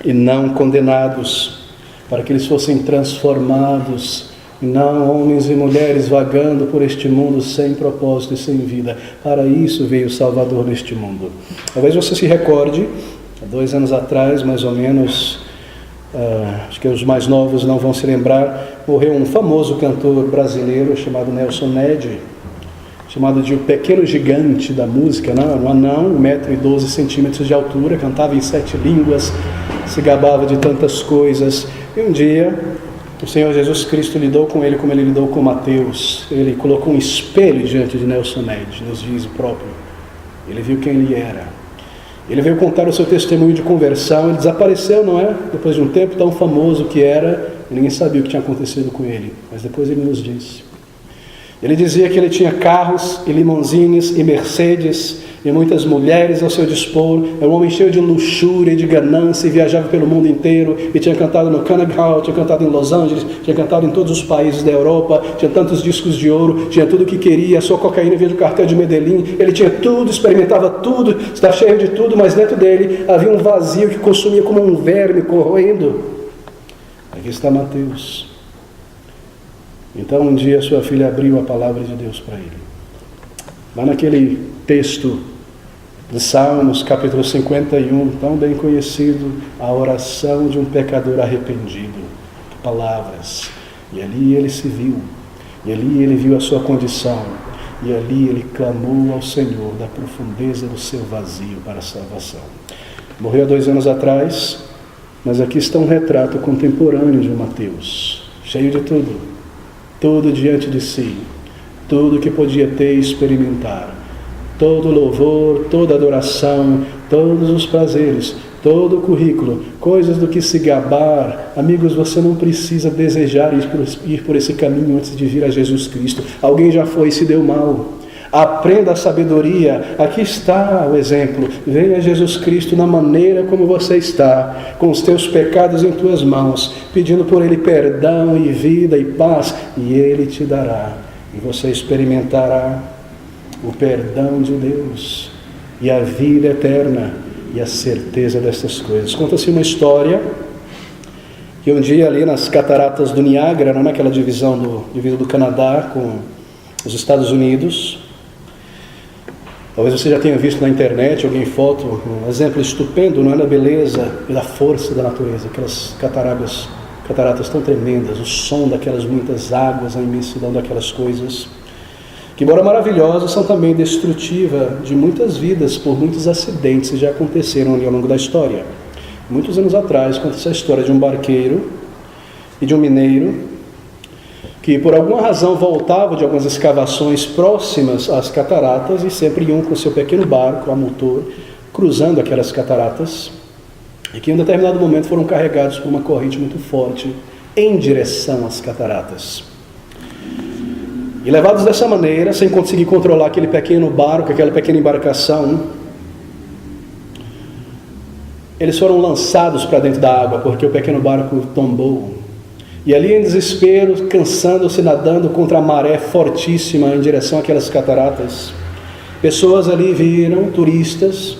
e não condenados, para que eles fossem transformados, e não homens e mulheres vagando por este mundo sem propósito e sem vida. Para isso veio o Salvador neste mundo. Talvez você se recorde, há 2 anos atrás, mais ou menos, acho que os mais novos não vão se lembrar, morreu um famoso cantor brasileiro chamado Nelson Ned, chamado de o pequeno gigante da música, um anão, 1,12 m de altura, cantava em 7 línguas, se gabava de tantas coisas. E um dia, o Senhor Jesus Cristo lidou com ele como ele lidou com Mateus. Ele colocou um espelho diante de Nelson Ned, nos dias próprio. Ele viu quem ele era. Ele veio contar o seu testemunho de conversão. Ele desapareceu, não é? Depois de um tempo tão famoso que era, ninguém sabia o que tinha acontecido com ele. Mas depois ele nos disse. Ele dizia que ele tinha carros e limousines e Mercedes, e muitas mulheres ao seu dispor. Era um homem cheio de luxúria e de ganância, e viajava pelo mundo inteiro, e tinha cantado no Carnegie Hall, tinha cantado em Los Angeles, tinha cantado em todos os países da Europa, tinha tantos discos de ouro, tinha tudo o que queria, a sua cocaína vinha do cartel de Medellín, ele tinha tudo, experimentava tudo, estava cheio de tudo, mas dentro dele havia um vazio que consumia como um verme corroendo. Aqui está Mateus. Então um dia sua filha abriu a palavra de Deus para ele. Lá naquele texto de Salmos, capítulo 51, tão bem conhecido, a oração de um pecador arrependido. Palavras. E ali ele se viu. E ali ele viu a sua condição. E ali ele clamou ao Senhor da profundeza do seu vazio para a salvação. Morreu há 2 anos atrás, mas aqui está um retrato contemporâneo de Mateus, cheio de tudo diante de si, tudo que podia ter e experimentar, todo louvor, toda adoração, todos os prazeres, todo o currículo, coisas do que se gabar. Amigos, você não precisa desejar ir por esse caminho antes de vir a Jesus Cristo. Alguém já foi e se deu mal. Aprenda a sabedoria. Aqui está o exemplo. Venha a Jesus Cristo na maneira como você está, com os teus pecados em tuas mãos, pedindo por Ele perdão e vida e paz, e Ele te dará. E você experimentará o perdão de Deus e a vida eterna e a certeza dessas coisas. Conta-se uma história que um dia ali nas cataratas do Niágara, naquela divisa do Canadá com os Estados Unidos, talvez você já tenha visto na internet, alguém foto, um exemplo estupendo, não é, da beleza e da força da natureza, aquelas cataratas tão tremendas, o som daquelas muitas águas, a imensidão daquelas coisas, que embora maravilhosas, são também destrutivas de muitas vidas, por muitos acidentes que já aconteceram ali ao longo da história. Muitos anos atrás, conta-se a história de um barqueiro e de um mineiro, que por alguma razão voltavam de algumas escavações próximas às cataratas e sempre iam com seu pequeno barco a motor, cruzando aquelas cataratas, e que em um determinado momento foram carregados por uma corrente muito forte em direção às cataratas. E levados dessa maneira, sem conseguir controlar aquele pequeno barco, aquela pequena embarcação, eles foram lançados para dentro da água, porque o pequeno barco tombou. E ali em desespero, cansando-se, nadando contra a maré fortíssima em direção àquelas cataratas, pessoas ali viram, turistas,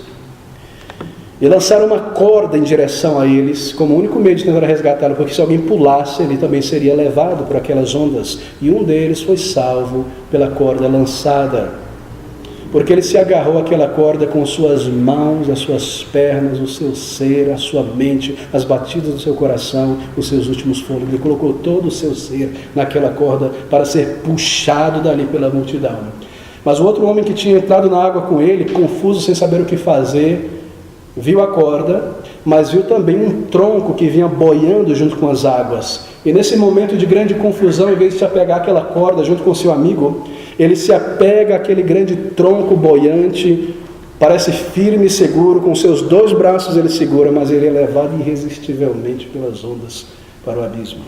e lançaram uma corda em direção a eles, como único meio de tentar resgatá-lo, porque se alguém pulasse, ele também seria levado por aquelas ondas. E um deles foi salvo pela corda lançada, porque ele se agarrou àquela corda com suas mãos, as suas pernas, o seu ser, a sua mente, as batidas do seu coração, os seus últimos fôlegos. Ele colocou todo o seu ser naquela corda para ser puxado dali pela multidão. Mas o outro homem que tinha entrado na água com ele, confuso, sem saber o que fazer, viu a corda, mas viu também um tronco que vinha boiando junto com as águas. E nesse momento de grande confusão, em vez de se apegar àquela corda junto com seu amigo, ele se apega àquele grande tronco boiante, parece firme e seguro, com seus 2 braços ele segura, mas ele é levado irresistivelmente pelas ondas para o abismo.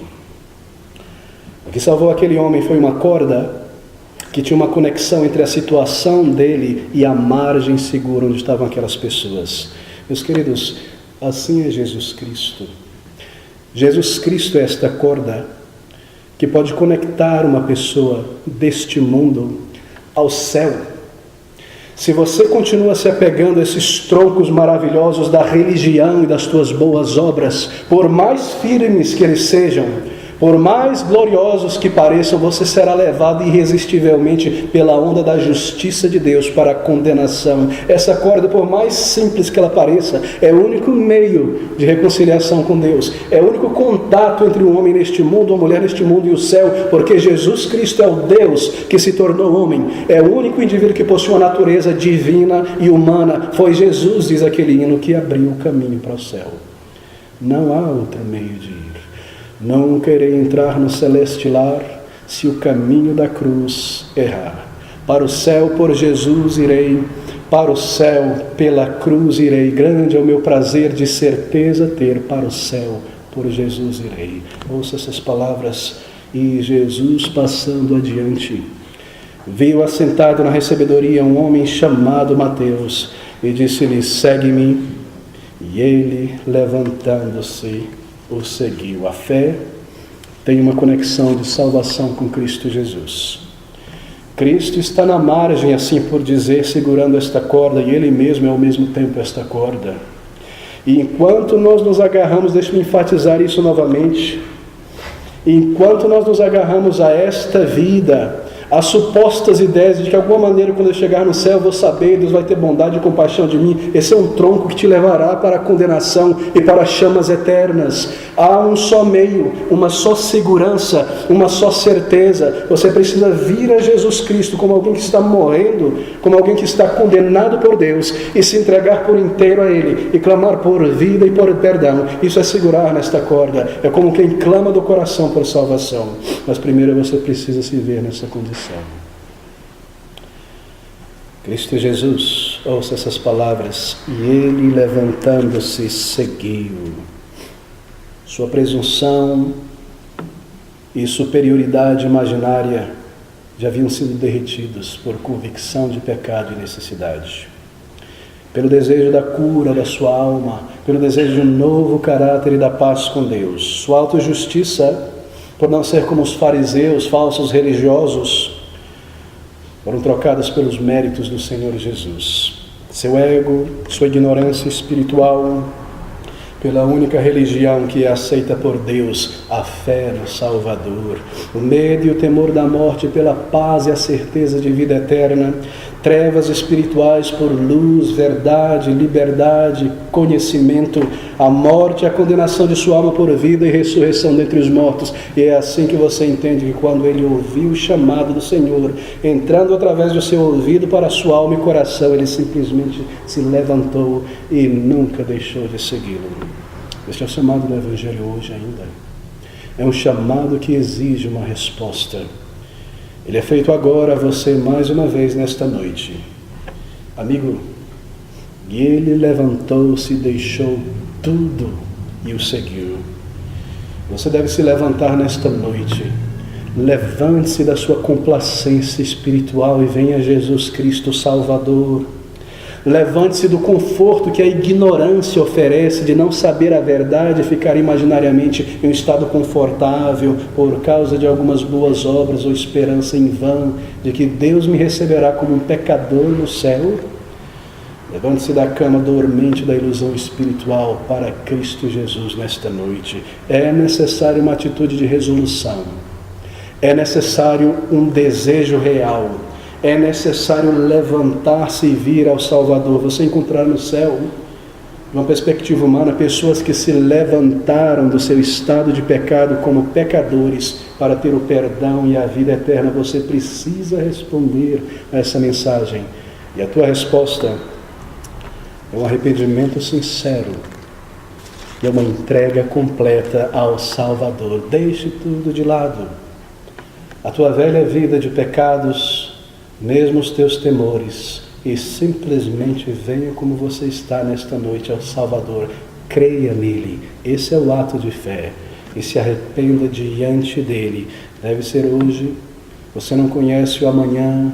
O que salvou aquele homem foi uma corda que tinha uma conexão entre a situação dele e a margem segura onde estavam aquelas pessoas. Meus queridos, assim é Jesus Cristo. Jesus Cristo é esta corda que pode conectar uma pessoa deste mundo ao céu. Se você continua se apegando a esses troncos maravilhosos da religião e das tuas boas obras, por mais firmes que eles sejam, por mais gloriosos que pareçam, você será levado irresistivelmente pela onda da justiça de Deus para a condenação. Essa corda, por mais simples que ela pareça, é o único meio de reconciliação com Deus. É o único contato entre um homem neste mundo, uma mulher neste mundo e o céu, porque Jesus Cristo é o Deus que se tornou homem. É o único indivíduo que possui uma natureza divina e humana. Foi Jesus, diz aquele hino, que abriu o caminho para o céu. Não há outro meio de ir. Não querei entrar no celeste lar, se o caminho da cruz errar. Para o céu por Jesus irei, para o céu pela cruz irei. Grande é o meu prazer de certeza ter, para o céu por Jesus irei. Ouça essas palavras. E Jesus passando adiante, viu assentado na recebedoria um homem chamado Mateus e disse-lhe: segue-me. E ele, levantando-se, o seguiu. A fé tem uma conexão de salvação com Cristo Jesus. Cristo está na margem, assim por dizer, segurando esta corda, e Ele mesmo é ao mesmo tempo esta corda. E enquanto nós nos agarramos, deixe-me enfatizar isso novamente, enquanto nós nos agarramos a esta vida, as supostas ideias de que de alguma maneira quando eu chegar no céu eu vou saber, Deus vai ter bondade e compaixão de mim, esse é um tronco que te levará para a condenação e para as chamas eternas. Há um só meio, uma só segurança, uma só certeza. Você precisa vir a Jesus Cristo como alguém que está morrendo, como alguém que está condenado por Deus, e se entregar por inteiro a Ele e clamar por vida e por perdão. Isso é segurar nesta corda, é como quem clama do coração por salvação. Mas primeiro você precisa se ver nessa condição. Cristo Jesus, ouça essas palavras: e ele, levantando-se, seguiu. Sua presunção e superioridade imaginária já haviam sido derretidos por convicção de pecado e necessidade, pelo desejo da cura da sua alma, pelo desejo de um novo caráter e da paz com Deus. Sua autojustiça, por não ser como os fariseus, falsos religiosos, foram trocadas pelos méritos do Senhor Jesus. Seu ego, sua ignorância espiritual, pela única religião que é aceita por Deus, a fé no Salvador, o medo e o temor da morte pela paz e a certeza de vida eterna, trevas espirituais por luz, verdade, liberdade, conhecimento, a morte e a condenação de sua alma por vida e ressurreição dentre os mortos. E é assim que você entende que quando ele ouviu o chamado do Senhor, entrando através do seu ouvido para a sua alma e coração, ele simplesmente se levantou e nunca deixou de segui-lo. Este é o chamado do Evangelho hoje ainda. É um chamado que exige uma resposta. Ele é feito agora a você mais uma vez nesta noite. Amigo, e ele levantou-se e deixou tudo e o seguiu. Você deve se levantar nesta noite. Levante-se da sua complacência espiritual e venha a Jesus Cristo Salvador. Levante-se do conforto que a ignorância oferece de não saber a verdade e ficar imaginariamente em um estado confortável por causa de algumas boas obras ou esperança em vão de que Deus me receberá como um pecador no céu. Levante-se da cama dormente da ilusão espiritual para Cristo Jesus nesta noite. É necessário uma atitude de resolução. É necessário um desejo real. É necessário levantar-se e vir ao Salvador. Você encontrar no céu, de uma perspectiva humana, pessoas que se levantaram do seu estado de pecado como pecadores para ter o perdão e a vida eterna. Você precisa responder a essa mensagem. E a tua resposta é um arrependimento sincero e é uma entrega completa ao Salvador. Deixe tudo de lado. A tua velha vida de pecados, mesmo os teus temores, e simplesmente venha como você está nesta noite ao Salvador. Creia nele. Esse é o ato de fé. E se arrependa diante dele. Deve ser hoje. Você não conhece o amanhã.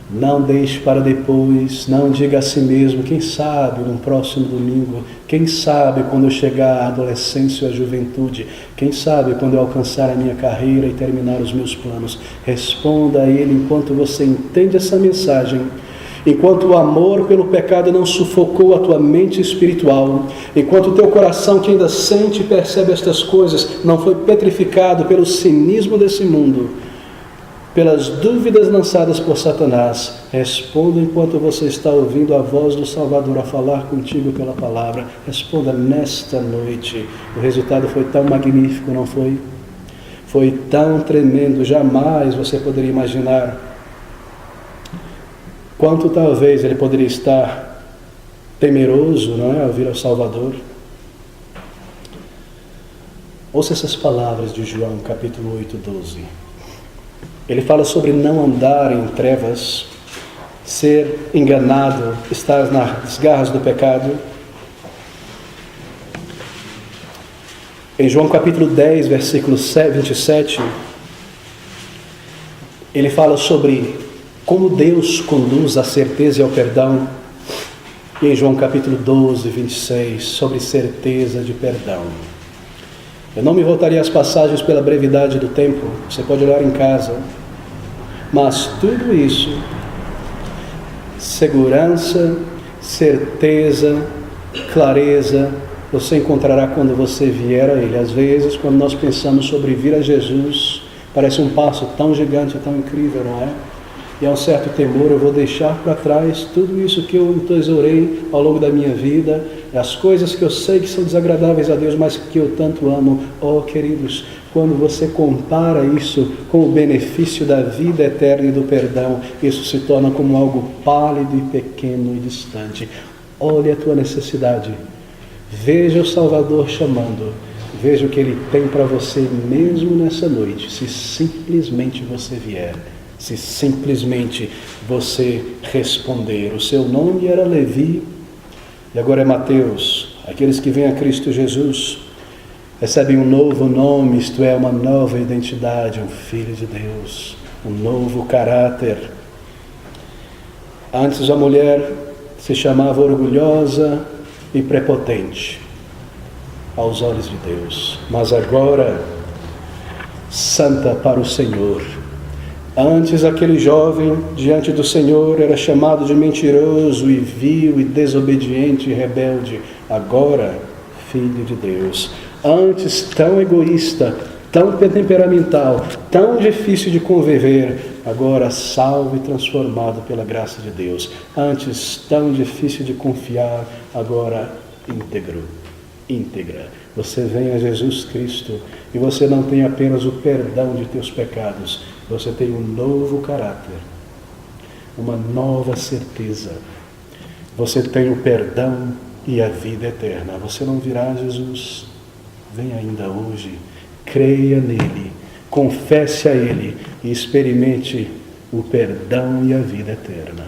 Não deixe para depois. Não diga a si mesmo: quem sabe no próximo domingo, quem sabe quando eu chegar à adolescência ou à juventude, quem sabe quando eu alcançar a minha carreira e terminar os meus planos. Responda a ele enquanto você entende essa mensagem, enquanto o amor pelo pecado não sufocou a tua mente espiritual, enquanto o teu coração, que ainda sente e percebe estas coisas, não foi petrificado pelo cinismo desse mundo, pelas dúvidas lançadas por Satanás. Responda enquanto você está ouvindo a voz do Salvador a falar contigo pela palavra. Responda nesta noite. O resultado foi tão magnífico, não foi? Foi tão tremendo, jamais você poderia imaginar quanto talvez ele poderia estar temeroso, não é, ao vir ao Salvador. Ouça essas palavras de João, capítulo 8, 12. Ele fala sobre não andar em trevas, ser enganado, estar nas garras do pecado. Em João capítulo 10, versículo 27, ele fala sobre como Deus conduz a certeza e ao perdão. Em João capítulo 12, 26, sobre certeza de perdão. Eu não me voltaria às passagens pela brevidade do tempo, você pode olhar em casa. Mas tudo isso, segurança, certeza, clareza, você encontrará quando você vier a Ele. Às vezes, quando nós pensamos sobre vir a Jesus, parece um passo tão gigante, tão incrível, não é? E há um certo temor, eu vou deixar para trás tudo isso que eu entesourei ao longo da minha vida, as coisas que eu sei que são desagradáveis a Deus, mas que eu tanto amo. Oh, queridos, quando você compara isso com o benefício da vida eterna e do perdão, isso se torna como algo pálido e pequeno e distante. Olhe a tua necessidade, veja o Salvador chamando, veja o que Ele tem para você mesmo nessa noite, se simplesmente você vier. Se simplesmente você responder. O seu nome era Levi e agora é Mateus. Aqueles que vêm a Cristo Jesus recebem um novo nome, isto é, uma nova identidade, um filho de Deus, um novo caráter. Antes a mulher se chamava orgulhosa e prepotente aos olhos de Deus, mas agora santa para o Senhor. Antes aquele jovem diante do Senhor era chamado de mentiroso e vil e desobediente e rebelde. Agora, filho de Deus. Antes tão egoísta, tão temperamental, tão difícil de conviver. Agora salvo e transformado pela graça de Deus. Antes tão difícil de confiar, agora íntegra. Você vem a Jesus Cristo e você não tem apenas o perdão de teus pecados, você tem um novo caráter, uma nova certeza. Você tem o perdão e a vida eterna. Você não virá a Jesus? Vem ainda hoje, creia nele, confesse a Ele e experimente o perdão e a vida eterna.